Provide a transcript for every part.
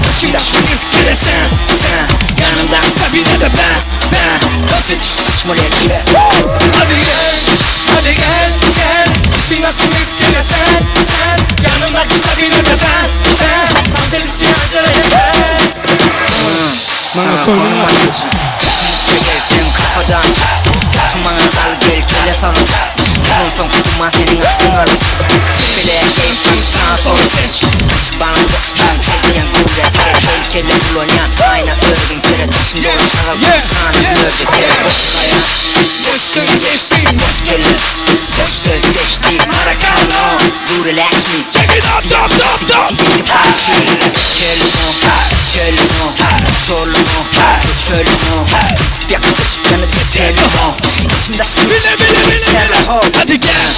Başında şunuz kere sen yanımda sabine de ben dans edişimiz moleküler. Hadi gel başında şunuz kere sen yanımdaki sabine de ben dans edişimiz moleküler. Bana koynunu açıyorsun. Sen kafadan çık bana kal gel kele sana. Son kutuma senin aklın alır. Söyleyeceğim sana son seç. Bana bakstan sevdiğin güle sev. Kele kolonya ayna övün sere taşın dolu çağır. Sana nöbet boş Geçtin kele boş söz seçti karakano. You relax me. Check it out, stop. Şöyle tip yakıp çıkanı telefon. İçimde şunu telefon. Hadi gel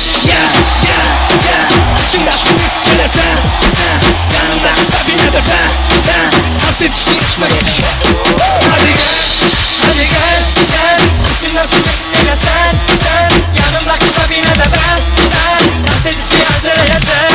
İçimde şunu telefon. Yanımda sabine de ben dans edişimiz moleküler. Hadi gel başında şunuz kere sen yanımdaki sabine de ben dans edişimiz moleküler.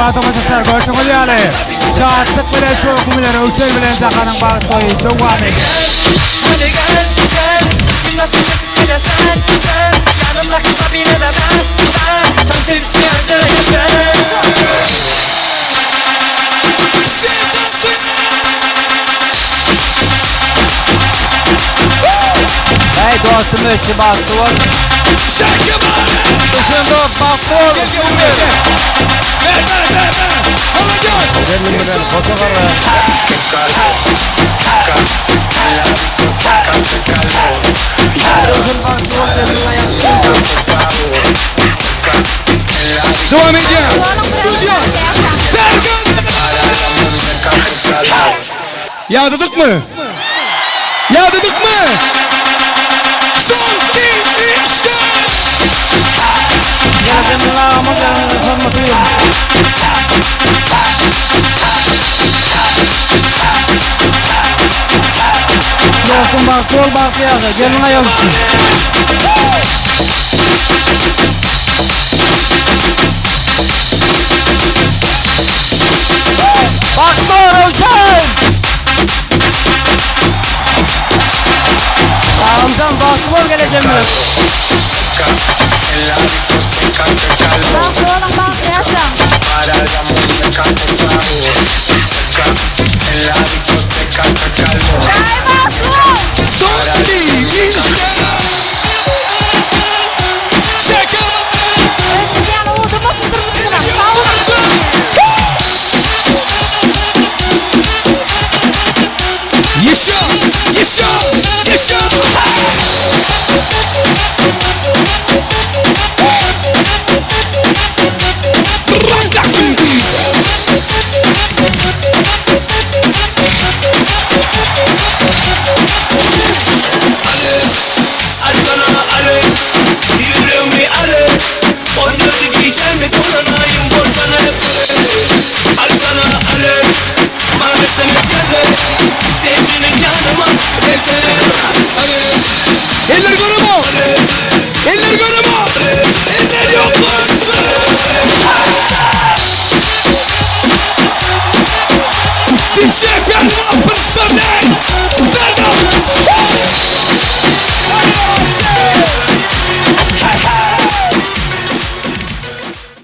Automatisar Gorcho Magliale Ciao, per il suo comune Uccello Violenza Canan Barto e Giovanni. Hadi gel başında şunuz kere sen yanımdaki sabine de ben dans edişimiz moleküler. Hey dostum eşi baktı var. Kızında bakol. Devam edeceğim. Yağladık mı? Son 2-3 Bakol bakıyor. Gelin ayol. Bakol uçay. Sağımdan bakol geleceğim.